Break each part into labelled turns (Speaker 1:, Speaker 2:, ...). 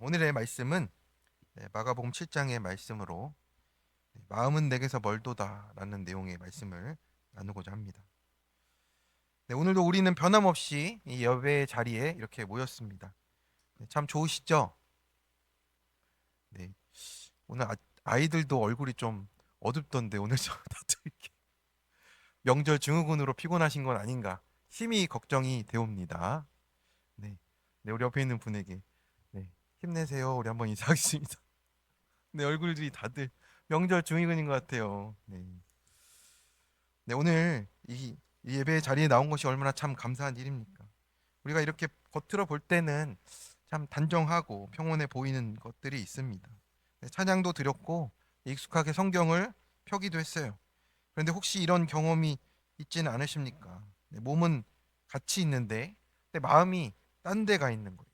Speaker 1: 오늘의 말씀은 마가복음 7장의 말씀으로 마음은 내게서 멀도다라는 내용의 말씀을 나누고자 합니다. 오늘도 우리는 변함없이 이 예배 자리에 이렇게 모였습니다. 참 좋으시죠? 네. 오늘 아이들도 얼굴이 좀 어둡던데 오늘 다들 이렇게 명절 증후군으로 피곤하신 건 아닌가 심히 걱정이 되옵니다. 네. 네, 우리 옆에 있는 분에게 네, 힘내세요. 우리 한번 인사하겠습니다. 네, 얼굴들이 다들 명절 증후군인 것 같아요. 네. 네, 오늘 이 예배 자리에 나온 것이 얼마나 참 감사한 일입니까? 우리가 이렇게 겉으로 볼 때는 참 단정하고 평온해 보이는 것들이 있습니다. 네, 찬양도 드렸고 익숙하게 성경을 펴기도 했어요. 그런데 혹시 이런 경험이 있지는 않으십니까? 네, 몸은 같이 있는데 내 마음이 딴 데 가 있는 거예요.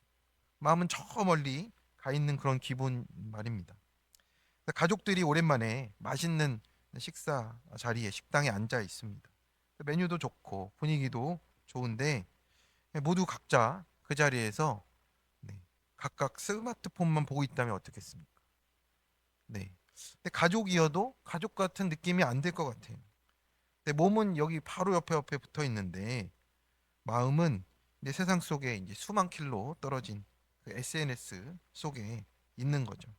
Speaker 1: 마음은 저 멀리 가 있는 그런 기분 말입니다. 가족들이 오랜만에 맛있는 식사 자리에 식당에 앉아 있습니다. 메뉴도 좋고 분위기도 좋은데 모두 각자 그 자리에서 네, 각각 스마트폰만 보고 있다면 어떻겠습니까? 네. 근데 가족이어도 가족 같은 느낌이 안 들 것 같아요. 근데 몸은 여기 바로 옆에 붙어 있는데 마음은 이제 세상 속에 이제 수만 킬로 떨어진 그 SNS 속에 있는 거죠.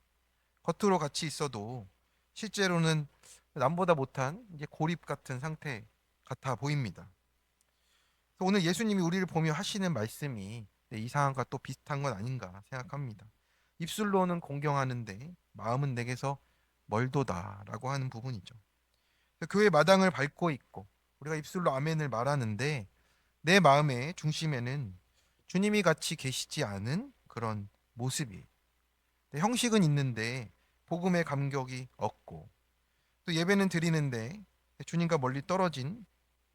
Speaker 1: 겉으로 같이 있어도 실제로는 남보다 못한 이제 고립 같은 상태 같아 보입니다. 그래서 오늘 예수님이 우리를 보며 하시는 말씀이 이 상황과 또 비슷한 건 아닌가 생각합니다. 입술로는 공경하는데 마음은 내게서 멀도다라고 하는 부분이죠. 교회 마당을 밟고 있고 우리가 입술로 아멘을 말하는데 내 마음의 중심에는 주님이 같이 계시지 않은 그런 모습이 형식은 있는데 복음의 감격이 없고 또 예배는 드리는데 주님과 멀리 떨어진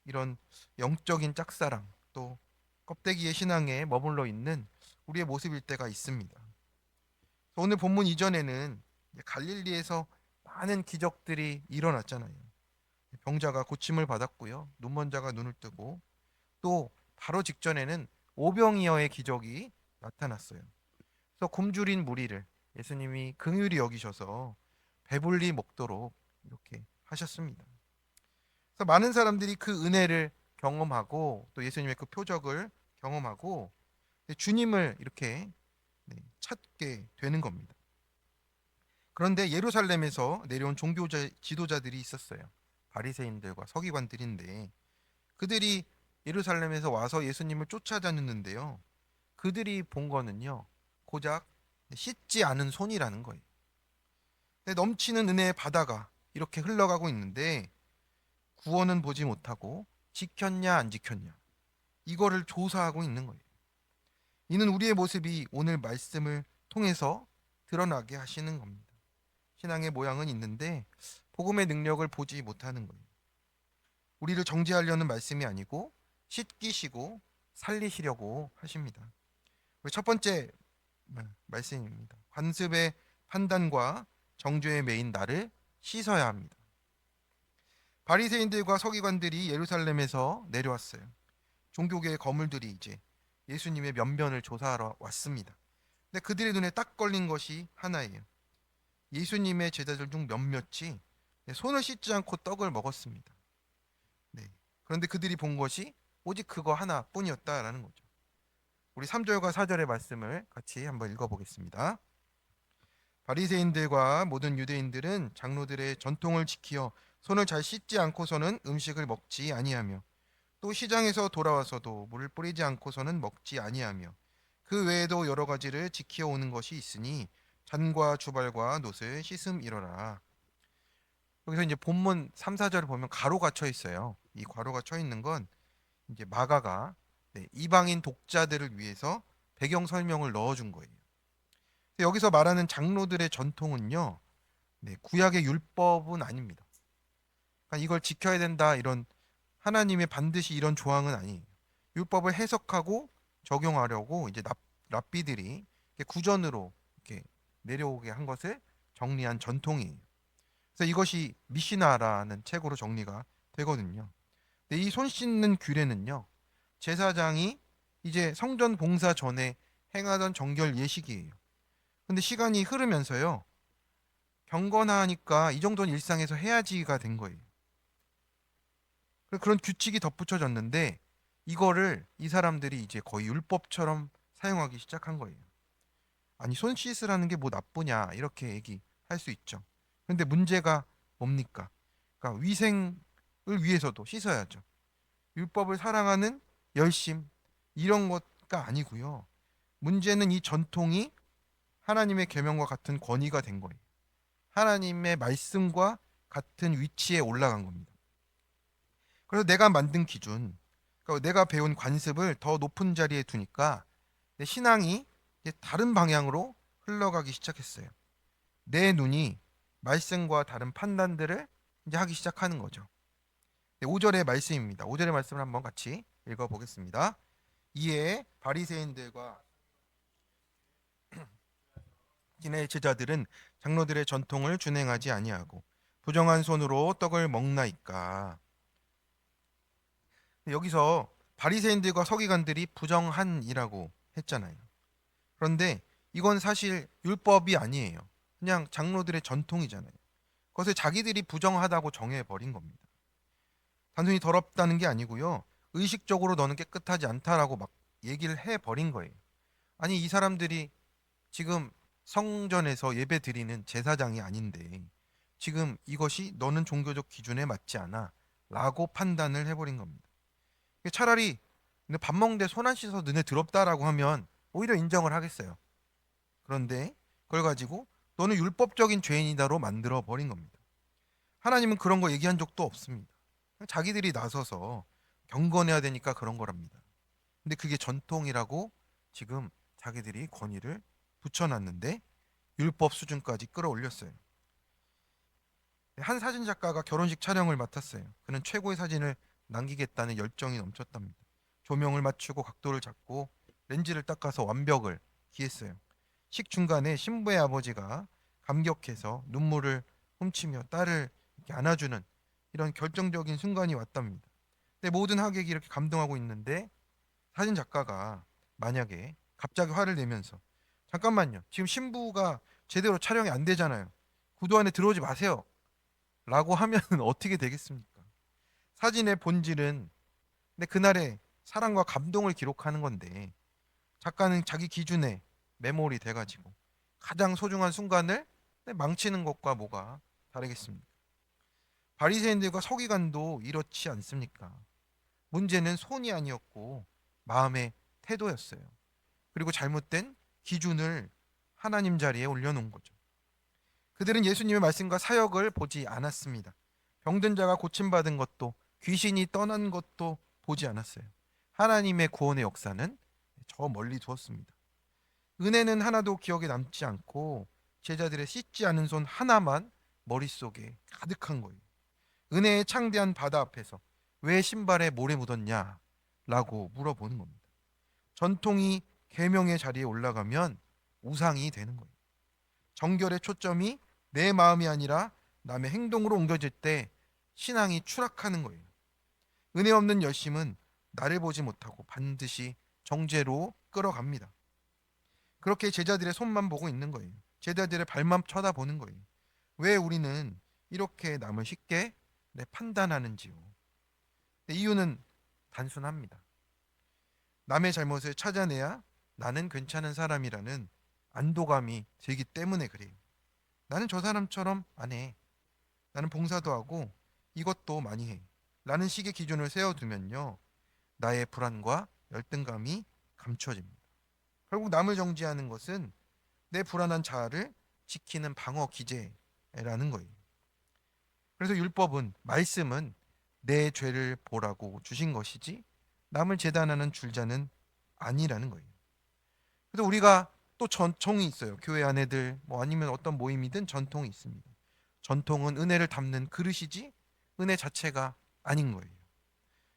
Speaker 1: 이런 영적인 짝사랑 또 껍데기의 신앙에 머물러 있는 우리의 모습일 때가 있습니다. 오늘 본문 이전에는 갈릴리에서 많은 기적들이 일어났잖아요. 병자가 고침을 받았고요. 눈먼 자가 눈을 뜨고 또 바로 직전에는 오병이어의 기적이 나타났어요. 그래서 굶주린 무리를 예수님이 긍휼히 여기셔서 배불리 먹도록 이렇게 하셨습니다. 그래서 많은 사람들이 그 은혜를 경험하고 또 예수님의 그 표적을 경험하고 주님을 이렇게 찾게 되는 겁니다. 그런데 예루살렘에서 내려온 종교자 지도자들이 있었어요. 바리새인들과 서기관들인데 그들이 예루살렘에서 와서 예수님을 쫓아다녔는데요. 그들이 본 거는요. 고작 씻지 않은 손이라는 거예요. 넘치는 은혜의 바다가 이렇게 흘러가고 있는데 구원은 보지 못하고 지켰냐 안 지켰냐 이거를 조사하고 있는 거예요. 이는 우리의 모습이 오늘 말씀을 통해서 드러나게 하시는 겁니다. 신앙의 모양은 있는데 복음의 능력을 보지 못하는 거예요. 우리를 정죄하려는 말씀이 아니고 씻기시고 살리시려고 하십니다. 첫 번째 말씀입니다. 관습의 판단과 정죄의 메인 나를 씻어야 합니다. 바리새인들과 서기관들이 예루살렘에서 내려왔어요. 종교계의 거물들이 이제 예수님의 면면을 조사하러 왔습니다. 근데 그들의 눈에 딱 걸린 것이 하나예요. 예수님의 제자들 중 몇몇이 손을 씻지 않고 떡을 먹었습니다. 네. 그런데 그들이 본 것이 오직 그거 하나뿐이었다라는 거죠. 우리 3절과 4절의 말씀을 같이 한번 읽어보겠습니다. 바리새인들과 모든 유대인들은 장로들의 전통을 지키어 손을 잘 씻지 않고서는 음식을 먹지 아니하며 또 시장에서 돌아와서도 물을 뿌리지 않고서는 먹지 아니하며 그 외에도 여러 가지를 지키어 오는 것이 있으니 잔과 주발과 놋을 씻음이러라. 여기서 이제 본문 3, 4절을 보면 가로가 쳐 있어요. 이 가로가 쳐 있는 건 이제 마가가 이방인 독자들을 위해서 배경 설명을 넣어준 거예요. 여기서 말하는 장로들의 전통은요, 구약의 율법은 아닙니다. 그러니까 이걸 지켜야 된다 이런 하나님의 반드시 이런 조항은 아니에요. 율법을 해석하고 적용하려고 이제 랍비들이 구전으로 이렇게 내려오게 한 것을 정리한 전통이에요. 그래서 이것이 미시나라는 책으로 정리가 되거든요. 근데 이 손 씻는 규례는요, 제사장이 이제 성전 봉사 전에 행하던 정결 예식이에요. 근데 시간이 흐르면서요. 경건하니까 이 정도는 일상에서 해야지가 된 거예요. 그런 규칙이 덧붙여졌는데 이거를 이 사람들이 이제 거의 율법처럼 사용하기 시작한 거예요. 아니 손 씻으라는 게 뭐 나쁘냐 이렇게 얘기할 수 있죠. 그런데 문제가 뭡니까? 그러니까 위생을 위해서도 씻어야죠. 율법을 사랑하는 열심 이런 것가 아니고요. 문제는 이 전통이 하나님의 계명과 같은 권위가 된 거예요. 하나님의 말씀과 같은 위치에 올라간 겁니다. 그래서 내가 만든 기준, 그러니까 내가 배운 관습을 더 높은 자리에 두니까 내 신앙이 이제 다른 방향으로 흘러가기 시작했어요. 내 눈이 말씀과 다른 판단들을 이제 하기 시작하는 거죠. 5절의 말씀입니다. 5절의 말씀을 한번 같이 읽어보겠습니다. 이에 바리새인들과 기내 제자들은 장로들의 전통을 준행하지 아니하고 부정한 손으로 떡을 먹나이까. 여기서 바리새인들과 서기관들이 부정한이라고 했잖아요. 그런데 이건 사실 율법이 아니에요. 그냥 장로들의 전통이잖아요. 그것을 자기들이 부정하다고 정해버린 겁니다. 단순히 더럽다는 게 아니고요. 의식적으로 너는 깨끗하지 않다라고 막 얘기를 해버린 거예요. 아니 이 사람들이 지금 성전에서 예배 드리는 제사장이 아닌데 지금 이것이 너는 종교적 기준에 맞지 않아 라고 판단을 해버린 겁니다. 차라리 밥 먹는데 손 안 씻어서 너네 더럽다라고 하면 오히려 인정을 하겠어요. 그런데 그걸 가지고 너는 율법적인 죄인이다로 만들어 버린 겁니다. 하나님은 그런 거 얘기한 적도 없습니다. 자기들이 나서서 경건해야 되니까 그런 거랍니다. 근데 그게 전통이라고 지금 자기들이 권위를 붙여놨는데 율법 수준까지 끌어올렸어요. 한 사진 작가가 결혼식 촬영을 맡았어요. 그는 최고의 사진을 남기겠다는 열정이 넘쳤답니다. 조명을 맞추고 각도를 잡고 렌즈를 닦아서 완벽을 기했어요. 식 중간에 신부의 아버지가 감격해서 눈물을 훔치며 딸을 이렇게 안아주는 이런 결정적인 순간이 왔답니다. 근데 모든 하객이 이렇게 감동하고 있는데 사진 작가가 만약에 갑자기 화를 내면서 잠깐만요. 지금 신부가 제대로 촬영이 안 되잖아요. 구도 안에 들어오지 마세요. 라고 하면 어떻게 되겠습니까? 사진의 본질은 근데 그날의 사랑과 감동을 기록하는 건데 작가는 자기 기준에 메모리 돼가지고 가장 소중한 순간을 망치는 것과 뭐가 다르겠습니까? 바리새인들과 서기관도 이렇지 않습니까? 문제는 손이 아니었고 마음의 태도였어요. 그리고 잘못된 기준을 하나님 자리에 올려놓은 거죠. 그들은 예수님의 말씀과 사역을 보지 않았습니다. 병든 자가 고침받은 것도 귀신이 떠난 것도 보지 않았어요. 하나님의 구원의 역사는 저 멀리 두었습니다. 은혜는 하나도 기억에 남지 않고 제자들의 씻지 않은 손 하나만 머릿속에 가득한 거예요. 은혜의 창대한 바다 앞에서 왜 신발에 모래 묻었냐? 라고 물어보는 겁니다. 전통이 계명의 자리에 올라가면 우상이 되는 거예요. 정결의 초점이 내 마음이 아니라 남의 행동으로 옮겨질 때 신앙이 추락하는 거예요. 은혜 없는 열심은 나를 보지 못하고 반드시 정죄로 끌어갑니다. 그렇게 제자들의 손만 보고 있는 거예요. 제자들의 발만 쳐다보는 거예요. 왜 우리는 이렇게 남을 쉽게 판단하는지요. 이유는 단순합니다. 남의 잘못을 찾아내야 나는 괜찮은 사람이라는 안도감이 들기 때문에 그래요. 나는 저 사람처럼 안 해. 나는 봉사도 하고 이것도 많이 해. 라는 식의 기준을 세워두면요. 나의 불안과 열등감이 감춰집니다. 결국 남을 정죄하는 것은 내 불안한 자아를 지키는 방어 기제라는 거예요. 그래서 율법은 말씀은 내 죄를 보라고 주신 것이지 남을 재단하는 줄자는 아니라는 거예요. 그래서 우리가 또 전통이 있어요. 교회 안에들 뭐 아니면 어떤 모임이든 전통이 있습니다. 전통은 은혜를 담는 그릇이지 은혜 자체가 아닌 거예요.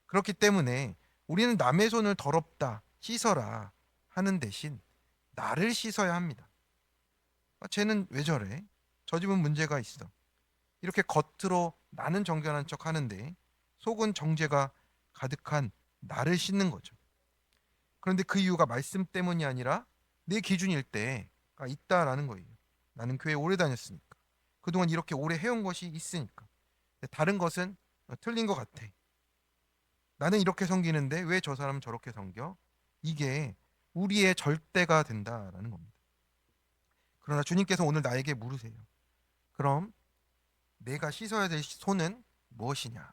Speaker 1: 그렇기 때문에 우리는 남의 손을 더럽다 씻어라 하는 대신 나를 씻어야 합니다. 쟤는 왜 저래? 저 집은 문제가 있어. 이렇게 겉으로 나는 정결한 척 하는데 속은 정죄가 가득한 나를 씻는 거죠. 그런데 그 이유가 말씀 때문이 아니라 내 기준일 때 있다라는 거예요. 나는 교회 오래 다녔으니까. 그동안 이렇게 오래 해온 것이 있으니까. 다른 것은 틀린 것 같아. 나는 이렇게 섬기는데 왜 저 사람은 저렇게 섬겨? 이게 우리의 절대가 된다라는 겁니다. 그러나 주님께서 오늘 나에게 물으세요. 그럼 내가 씻어야 될 손은 무엇이냐?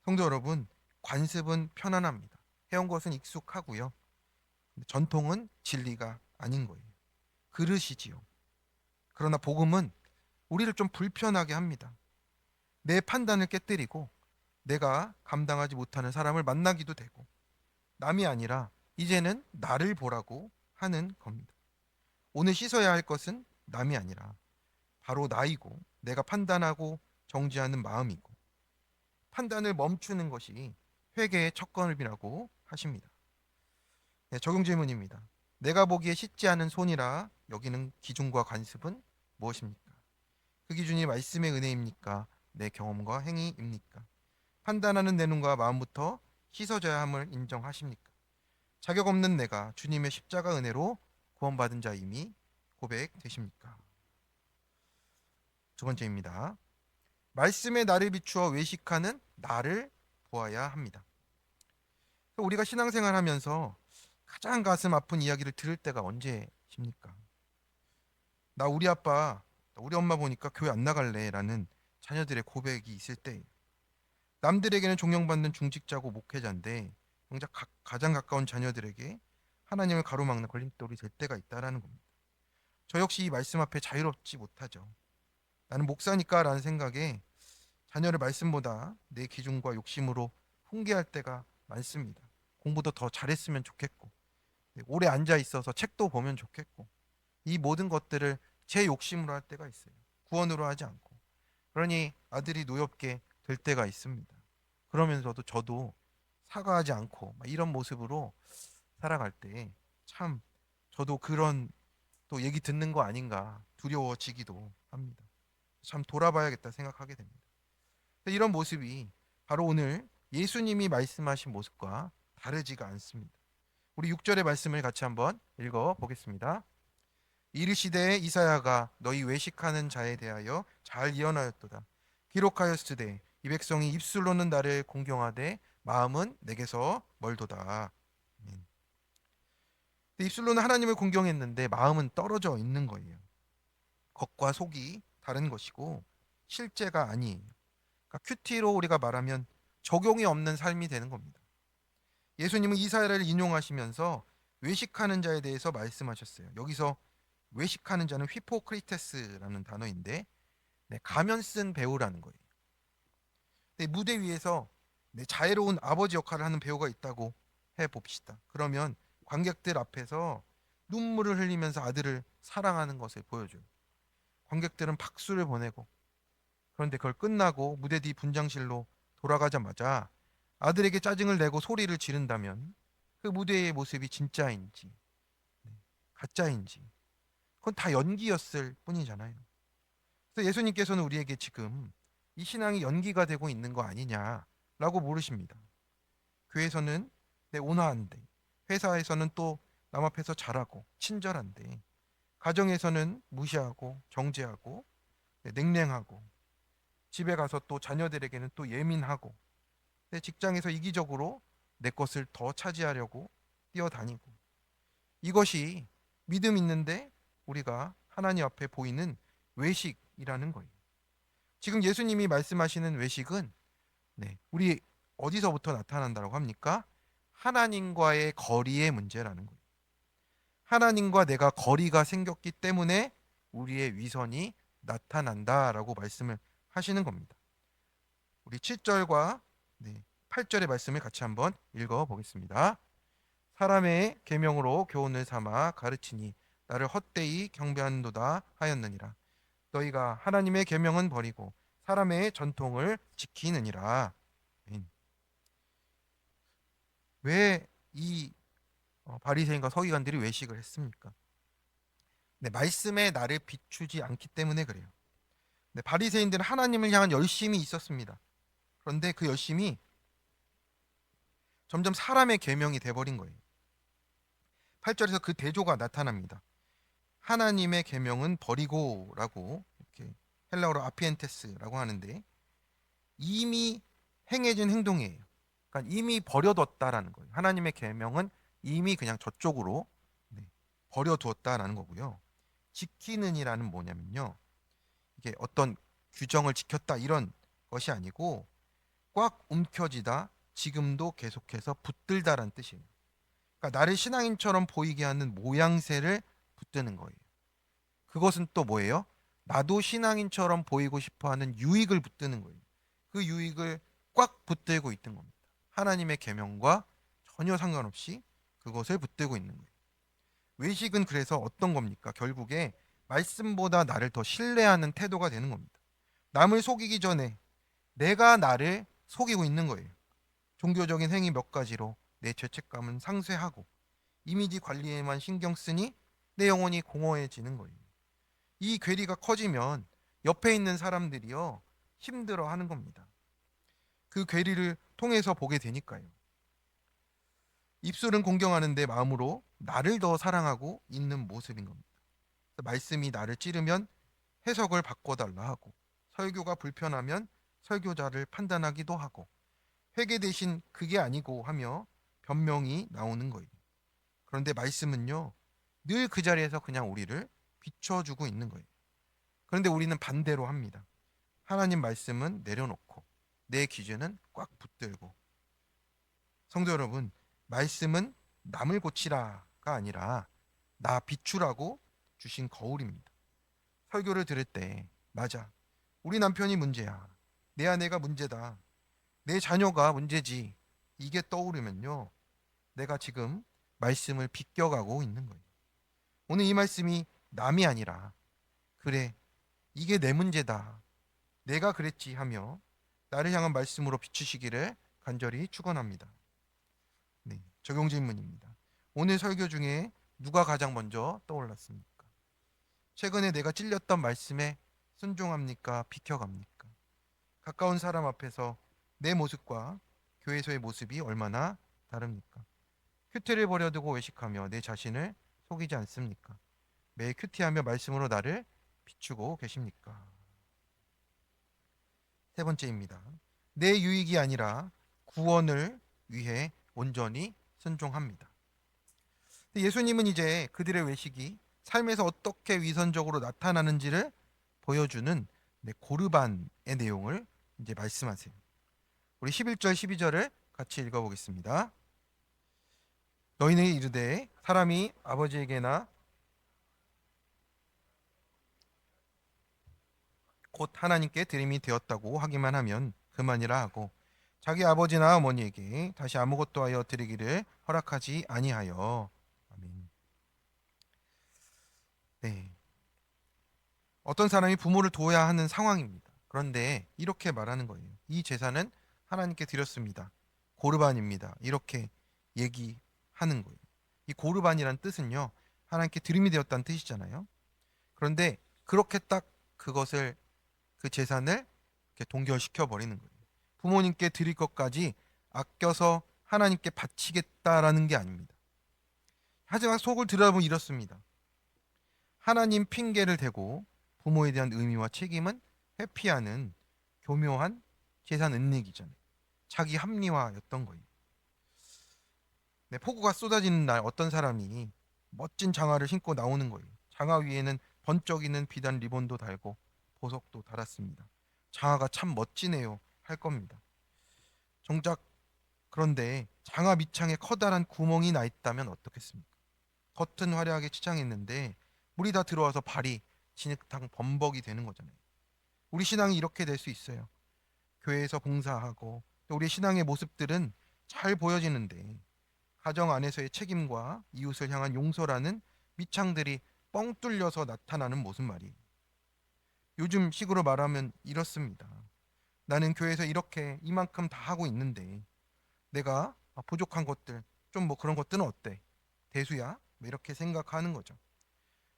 Speaker 1: 성도 여러분, 관습은 편안합니다. 해온 것은 익숙하고요. 전통은 진리가 아닌 거예요. 그릇이지요. 그러나 복음은 우리를 좀 불편하게 합니다. 내 판단을 깨뜨리고 내가 감당하지 못하는 사람을 만나기도 되고 남이 아니라 이제는 나를 보라고 하는 겁니다. 오늘 씻어야 할 것은 남이 아니라 바로 나이고 내가 판단하고 정지하는 마음이고 판단을 멈추는 것이 회개의 첫걸음이라고 하십니다. 네, 적용 질문입니다. 내가 보기에 씻지 않은 손이라 여기는 기준과 관습은 무엇입니까? 그 기준이 말씀의 은혜입니까? 내 경험과 행위입니까? 판단하는 내 눈과 마음부터 씻어져야 함을 인정하십니까? 자격 없는 내가 주님의 십자가 은혜로 구원받은 자임이 고백되십니까? 두 번째입니다. 말씀에 나를 비추어 외식하는 나를 보아야 합니다. 우리가 신앙생활하면서 가장 가슴 아픈 이야기를 들을 때가 언제십니까? 나 우리 아빠, 우리 엄마 보니까 교회 안 나갈래라는 자녀들의 고백이 있을 때, 남들에게는 존경받는 중직자고 목회자인데 정작 가장 가까운 자녀들에게 하나님을 가로막는 걸림돌이 될 때가 있다라는 겁니다. 저 역시 이 말씀 앞에 자유롭지 못하죠. 나는 목사니까라는 생각에 자녀를 말씀보다 내 기준과 욕심으로 훈계할 때가 많습니다. 공부도 더 잘했으면 좋겠고, 오래 앉아 있어서 책도 보면 좋겠고, 이 모든 것들을 제 욕심으로 할 때가 있어요. 구원으로 하지 않고. 그러니 아들이 노엽게 될 때가 있습니다. 그러면서도 저도 사과하지 않고 이런 모습으로 살아갈 때 참 저도 그런 또 얘기 듣는 거 아닌가 두려워지기도 합니다. 참 돌아봐야겠다 생각하게 됩니다. 이런 모습이 바로 오늘 예수님이 말씀하신 모습과 다르지가 않습니다. 우리 6절의 말씀을 같이 한번 읽어 보겠습니다. 이르시되 이사야가 너희 외식하는 자에 대하여 잘 예언하였도다. 기록하였으되 이 백성이 입술로는 나를 공경하되 마음은 내게서 멀도다. 아멘. 입술로는 하나님을 공경했는데 마음은 떨어져 있는 거예요. 겉과 속이 다른 것이고 실제가 아니에요. 그러니까 큐티로 우리가 말하면 적용이 없는 삶이 되는 겁니다. 예수님은 이사야를 인용하시면서 외식하는 자에 대해서 말씀하셨어요. 여기서 외식하는 자는 휘포크리테스라는 단어인데 가면 쓴 배우라는 거예요. 무대 위에서 자애로운 아버지 역할을 하는 배우가 있다고 해봅시다. 그러면 관객들 앞에서 눈물을 흘리면서 아들을 사랑하는 것을 보여줘요. 관객들은 박수를 보내고 그런데 그걸 끝나고 무대 뒤 분장실로 돌아가자마자 아들에게 짜증을 내고 소리를 지른다면 그 무대의 모습이 진짜인지 가짜인지 그건 다 연기였을 뿐이잖아요. 그래서 예수님께서는 우리에게 지금 이 신앙이 연기가 되고 있는 거 아니냐라고 물으십니다. 교회에서는 온화한데, 회사에서는 또 남 앞에서 잘하고 친절한데, 가정에서는 무시하고 정죄하고 냉랭하고, 집에 가서 또 자녀들에게는 또 예민하고, 직장에서 이기적으로 내 것을 더 차지하려고 뛰어다니고, 이것이 믿음 있는데 우리가 하나님 앞에 보이는 외식이라는 거예요. 지금 예수님이 말씀하시는 외식은 우리 어디서부터 나타난다고 합니까? 하나님과의 거리의 문제라는 거예요. 하나님과 내가 거리가 생겼기 때문에 우리의 위선이 나타난다라고 말씀을 하시는 겁니다. 우리 7절과 8절의 말씀을 같이 한번 읽어 보겠습니다. 사람의 계명으로 교훈을 삼아 가르치니 나를 헛되이 경배하는도다 하였느니라. 너희가 하나님의 계명은 버리고 사람의 전통을 지키느니라. 왜 이 바리새인과 서기관들이 외식을 했습니까? 말씀에 나를 비추지 않기 때문에 그래요. 바리새인들은 하나님을 향한 열심이 있었습니다. 그런데 그 열심이 점점 사람의 계명이 돼버린 거예요. 8절에서 그 대조가 나타납니다. 하나님의 계명은 버리고라고 이렇게 헬라어로 아피엔테스라고 하는데 이미 행해진 행동이에요. 그러니까 이미 버려뒀다라는 거예요. 하나님의 계명은 이미 그냥 저쪽으로 네, 버려두었다라는 거고요. 지키는이라는 뭐냐면요. 이게 어떤 규정을 지켰다 이런 것이 아니고 꽉 움켜쥐다 지금도 계속해서 붙들다라는 뜻이에요. 그러니까 나를 신앙인처럼 보이게 하는 모양새를 붙드는 거예요. 그것은 또 뭐예요? 나도 신앙인처럼 보이고 싶어 하는 유익을 붙드는 거예요. 그 유익을 꽉 붙들고 있던 겁니다. 하나님의 계명과 전혀 상관없이 그것을 붙들고 있는 거예요. 외식은 그래서 어떤 겁니까? 결국에 말씀보다 나를 더 신뢰하는 태도가 되는 겁니다. 남을 속이기 전에 내가 나를 속이고 있는 거예요. 종교적인 행위 몇 가지로 내 죄책감은 상쇄하고 이미지 관리에만 신경 쓰니 내 영혼이 공허해지는 거예요. 이 괴리가 커지면 옆에 있는 사람들이요 힘들어 하는 겁니다. 그 괴리를 통해서 보게 되니까요. 입술은 공경하는데 마음으로 나를 더 사랑하고 있는 모습인 겁니다. 말씀이 나를 찌르면 해석을 바꿔달라 하고 설교가 불편하면 설교자를 판단하기도 하고 회개 대신 그게 아니고 하며 변명이 나오는 거예요. 그런데 말씀은요 늘 그 자리에서 그냥 우리를 비춰주고 있는 거예요. 그런데 우리는 반대로 합니다. 하나님 말씀은 내려놓고 내 기준은 꽉 붙들고 성도 여러분 말씀은 남을 고치라가 아니라 나 비추라고 주신 거울입니다. 설교를 들을 때 맞아 우리 남편이 문제야 내 아내가 문제다 내 자녀가 문제지 이게 떠오르면요 내가 지금 말씀을 비껴가고 있는 거예요. 오늘 이 말씀이 남이 아니라 그래 이게 내 문제다 내가 그랬지 하며 나를 향한 말씀으로 비추시기를 간절히 축원합니다. 네, 적용 질문입니다. 오늘 설교 중에 누가 가장 먼저 떠올랐습니까? 최근에 내가 찔렸던 말씀에 순종합니까? 비켜갑니까? 가까운 사람 앞에서 내 모습과 교회에서의 모습이 얼마나 다릅니까? 큐티를 버려두고 외식하며 내 자신을 속이지 않습니까? 매일 큐티하며 말씀으로 나를 비추고 계십니까? 세 번째입니다. 내 유익이 아니라 구원을 위해 온전히 순종합니다. 예수님은 이제 그들의 외식이 삶에서 어떻게 위선적으로 나타나는지를 보여주는 고르반의 내용을 이제 말씀하세요. 우리 11절 12절을 같이 읽어보겠습니다. 너희는 이르되 사람이 아버지에게나 곧 하나님께 드림이 되었다고 하기만 하면 그만이라 하고 자기 아버지나 어머니에게 다시 아무것도 하여 드리기를 허락하지 아니하여. 아멘. 네. 어떤 사람이 부모를 도와야 하는 상황입니다. 그런데 이렇게 말하는 거예요. 이 제사는 하나님께 드렸습니다. 고르반입니다. 이렇게 얘기하는 거예요. 이 고르반이란 뜻은요. 하나님께 드림이 되었다는 뜻이잖아요. 그런데 그렇게 딱 그것을 그 재산을 이렇게 동결시켜 버리는 거예요. 부모님께 드릴 것까지 아껴서 하나님께 바치겠다라는 게 아닙니다. 하지만 속을 들여다보면 이렇습니다. 하나님 핑계를 대고 부모에 대한 의미와 책임은 회피하는 교묘한 재산 은닉이잖아요. 자기 합리화였던 거예요. 네, 폭우가 쏟아지는 날 어떤 사람이 멋진 장화를 신고 나오는 거예요. 장화 위에는 번쩍이는 비단 리본도 달고 보석도 달았습니다. 장화가 참 멋지네요 할 겁니다. 정작 그런데 장화 밑창에 커다란 구멍이 나 있다면 어떻겠습니까? 겉은 화려하게 치장했는데 물이 다 들어와서 발이 진흙탕 범벅이 되는 거잖아요. 우리 신앙이 이렇게 될 수 있어요. 교회에서 봉사하고 또 우리 신앙의 모습들은 잘 보여지는데 가정 안에서의 책임과 이웃을 향한 용서라는 밑창들이 뻥 뚫려서 나타나는 모습 말이에요. 요즘 식으로 말하면 이렇습니다. 나는 교회에서 이렇게 이만큼 다 하고 있는데 내가 부족한 것들 좀 뭐 그런 것들은 어때? 대수야? 뭐 이렇게 생각하는 거죠.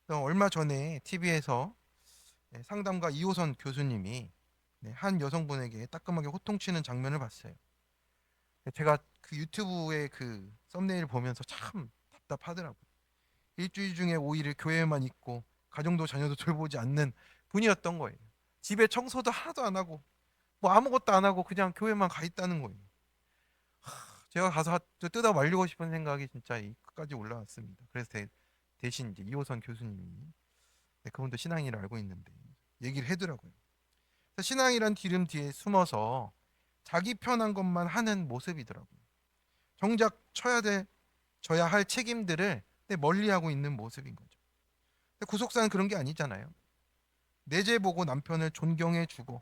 Speaker 1: 얼마 전에 TV에서 상담가 이호선 교수님이 한 여성분에게 따끔하게 호통치는 장면을 봤어요. 제가 그 유튜브의 그 썸네일 보면서 참 답답하더라고요. 일주일 중에 5일을 교회에만 있고 가정도 자녀도 돌보지 않는 분이었던 거예요. 집에 청소도 하나도 안 하고 뭐 아무것도 안 하고 그냥 교회만 가 있다는 거예요. 제가 가서 뜯어 말리고 싶은 생각이 진짜 이 끝까지 올라왔습니다. 그래서 대신 이제 이호선 교수님이, 네, 그분도 신앙인을 알고 있는데 얘기를 해더라고요. 그래서 신앙이란 기름 뒤에 숨어서 자기 편한 것만 하는 모습이더라고요. 정작 져야 할 책임들을 멀리하고 있는 모습인 거죠. 근데 구속사는 그런 게 아니잖아요. 내재 보고 남편을 존경해주고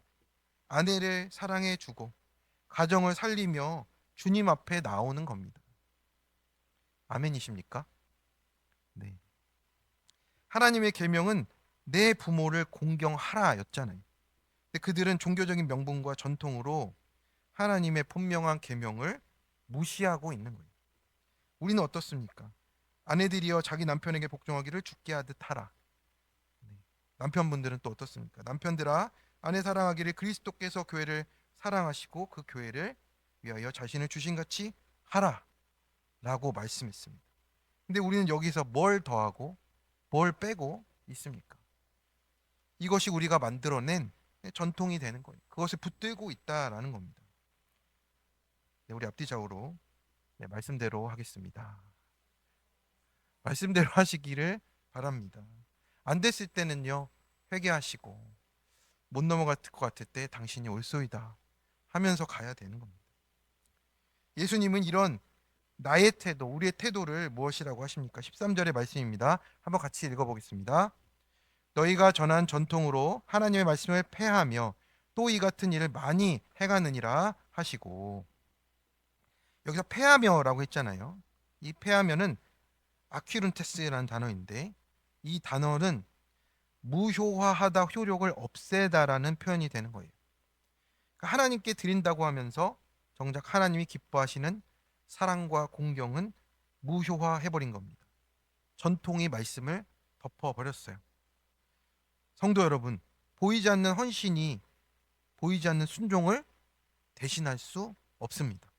Speaker 1: 아내를 사랑해주고 가정을 살리며 주님 앞에 나오는 겁니다. 아멘이십니까? 네. 하나님의 계명은 내 부모를 공경하라였잖아요. 근데 그들은 종교적인 명분과 전통으로 하나님의 분명한 계명을 무시하고 있는 거예요. 우리는 어떻습니까? 아내들이여 자기 남편에게 복종하기를 주께 하듯 하라. 네. 남편분들은 또 어떻습니까? 남편들아 아내 사랑하기를 그리스도께서 교회를 사랑하시고 그 교회를 위하여 자신을 주신 같이 하라라고 말씀했습니다. 근데 우리는 여기서 뭘 더하고 뭘 빼고 있습니까? 이것이 우리가 만들어낸 전통이 되는 거예요. 그것을 붙들고 있다라는 겁니다. 네, 우리 앞뒤좌우로 말씀대로 하겠습니다. 말씀대로 하시기를 바랍니다. 안 됐을 때는요, 회개하시고 못 넘어갈 것 같을 때 당신이 옳소이다 하면서 가야 되는 겁니다. 예수님은 이런 나의 태도, 우리의 태도를 무엇이라고 하십니까? 13절의 말씀입니다. 한번 같이 읽어보겠습니다. 너희가 전한 전통으로 하나님의 말씀을 폐하며 또 이 같은 일을 많이 행하느니라 하시고, 여기서 폐하며라고 했잖아요. 이 폐하며는 아퀴룬테스라는 단어인데 이 단어는 무효화하다, 효력을 없애다라는 표현이 되는 거예요. 그러니까 하나님께 드린다고 하면서 정작 하나님이 기뻐하시는 사랑과 공경은 무효화해버린 겁니다. 전통이 말씀을 덮어버렸어요. 성도 여러분, 보이지 않는 헌신이 보이지 않는 순종을 대신할 수 없습니다.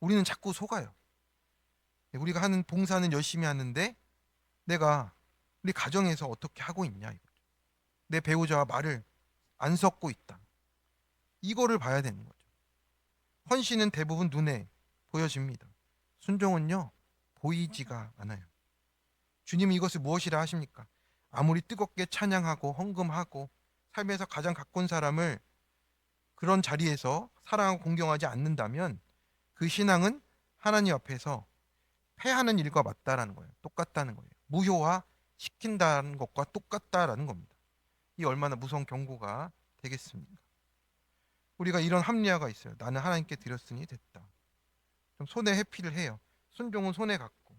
Speaker 1: 우리는 자꾸 속아요. 우리가 하는 봉사는 열심히 하는데 내가 우리 가정에서 어떻게 하고 있냐 이거죠. 내 배우자와 말을 안 섞고 있다. 이거를 봐야 되는 거죠. 헌신은 대부분 눈에 보여집니다. 순종은요 보이지가 않아요. 주님이 이것을 무엇이라 하십니까? 아무리 뜨겁게 찬양하고 헌금하고 삶에서 가장 가까운 사람을 그런 자리에서 사랑하고 공경하지 않는다면 그 신앙은 하나님 앞에서 패하는 일과 맞다라는 거예요. 똑같다는 거예요. 무효화 시킨다는 것과 똑같다라는 겁니다. 이 얼마나 무서운 경고가 되겠습니까? 우리가 이런 합리화가 있어요. 나는 하나님께 드렸으니 됐다. 좀 손에 회피를 해요. 순종은 손에 갖고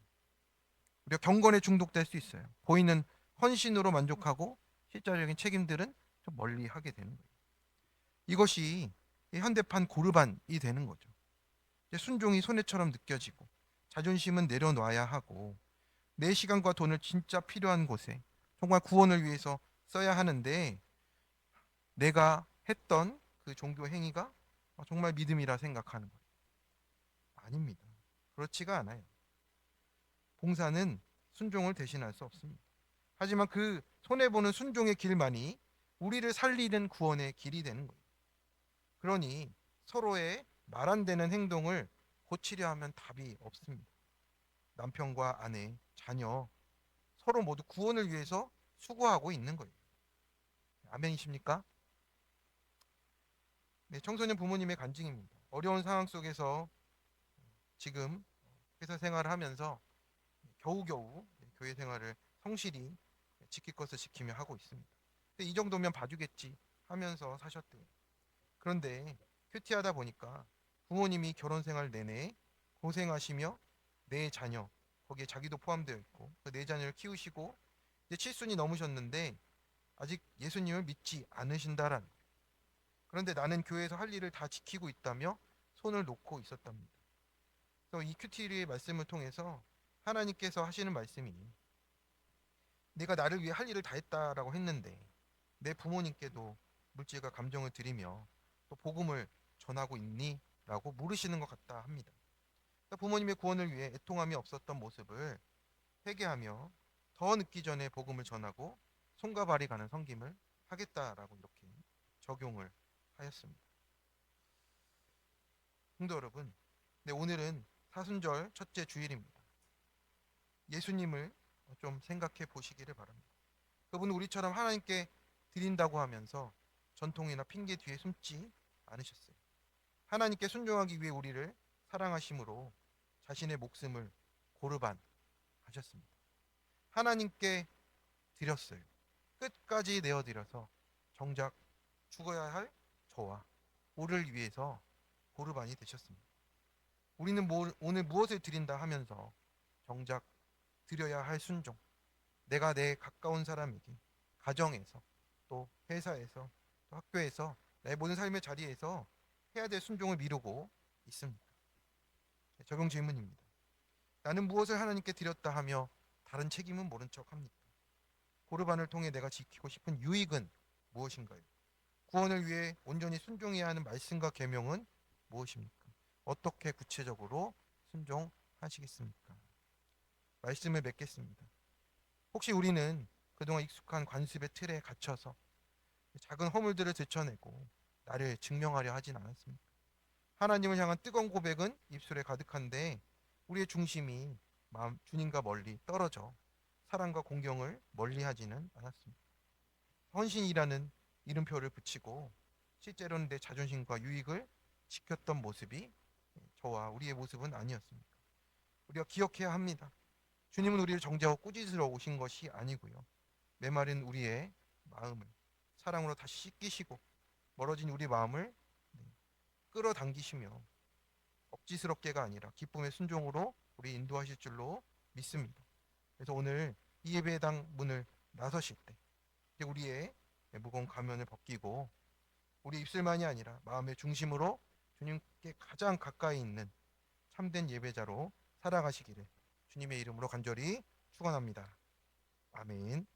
Speaker 1: 우리가 경건에 중독될 수 있어요. 보이는 헌신으로 만족하고 실제적인 책임들은 좀 멀리 하게 되는 거예요. 이것이 현대판 고르반이 되는 거죠. 순종이 손해처럼 느껴지고 자존심은 내려놔야 하고 내 시간과 돈을 진짜 필요한 곳에 정말 구원을 위해서 써야 하는데 내가 했던 그 종교 행위가 정말 믿음이라 생각하는 거예요. 아닙니다. 그렇지가 않아요. 봉사는 순종을 대신할 수 없습니다. 하지만 그 손해보는 순종의 길만이 우리를 살리는 구원의 길이 되는 거예요. 그러니 서로의 말 안 되는 행동을 고치려 하면 답이 없습니다. 남편과 아내, 자녀 서로 모두 구원을 위해서 수고하고 있는 거예요. 아멘이십니까? 네, 청소년 부모님의 간증입니다. 어려운 상황 속에서 지금 회사 생활을 하면서 겨우겨우 교회 생활을 성실히 지킬 것을 지키며 하고 있습니다. 근데 이 정도면 봐주겠지 하면서 사셨대요. 그런데 큐티하다 보니까 부모님이 결혼 생활 내내 고생하시며 네 자녀, 거기에 자기도 포함되어 있고 그 네 자녀를 키우시고 이제 칠순이 넘으셨는데 아직 예수님을 믿지 않으신다라는 거예요. 그런데 나는 교회에서 할 일을 다 지키고 있다며 손을 놓고 있었답니다. 그래서 이 큐티의 말씀을 통해서 하나님께서 하시는 말씀이 내가 나를 위해 할 일을 다 했다라고 했는데 내 부모님께도 물질과 감정을 드리며 또 복음을 전하고 있니? 라고 물으시는 것 같다 합니다. 그러니까 부모님의 구원을 위해 애통함이 없었던 모습을 회개하며 더 늦기 전에 복음을 전하고 손과 발이 가는 섬김을 하겠다라고 이렇게 적용을 하였습니다. 성도 여러분, 네, 오늘은 사순절 첫째 주일입니다. 예수님을 좀 생각해 보시기를 바랍니다. 그분은 우리처럼 하나님께 드린다고 하면서 전통이나 핑계 뒤에 숨지 않으셨어요. 하나님께 순종하기 위해 우리를 사랑하심으로 자신의 목숨을 고르반 하셨습니다. 하나님께 드렸어요. 끝까지 내어드려서 정작 죽어야 할 저와 우리를 위해서 고르반이 되셨습니다. 우리는 오늘 무엇을 드린다 하면서 정작 드려야 할 순종, 내가 내 가까운 사람에게 가정에서 또 회사에서 또 학교에서 내 모든 삶의 자리에서 해야 될 순종을 미루고 있습니다. 적용 질문입니다. 나는 무엇을 하나님께 드렸다 하며 다른 책임은 모른 척 합니까? 고르반을 통해 내가 지키고 싶은 유익은 무엇인가요? 구원을 위해 온전히 순종해야 하는 말씀과 계명은 무엇입니까? 어떻게 구체적으로 순종하시겠습니까? 말씀을 맺겠습니다. 혹시 우리는 그동안 익숙한 관습의 틀에 갇혀서 작은 허물들을 들춰내고 나를 증명하려 하진 않았습니까? 하나님을 향한 뜨거운 고백은 입술에 가득한데 우리의 중심이 주님과 멀리 떨어져 사랑과 공경을 멀리하지는 않았습니다. 헌신이라는 이름표를 붙이고 실제로는 내 자존심과 유익을 지켰던 모습이 저와 우리의 모습은 아니었습니다. 우리가 기억해야 합니다. 주님은 우리를 정죄하고 꾸짖으러 오신 것이 아니고요. 메마른 우리의 마음을 사랑으로 다시 씻기시고 멀어진 우리 마음을 끌어당기시며 억지스럽게가 아니라 기쁨의 순종으로 우리 인도하실 줄로 믿습니다. 그래서 오늘 이 예배당 문을 나서실 때 이제 우리의 무거운 가면을 벗기고 우리 입술만이 아니라 마음의 중심으로 주님께 가장 가까이 있는 참된 예배자로 살아가시기를 주님의 이름으로 간절히 축원합니다. 아멘.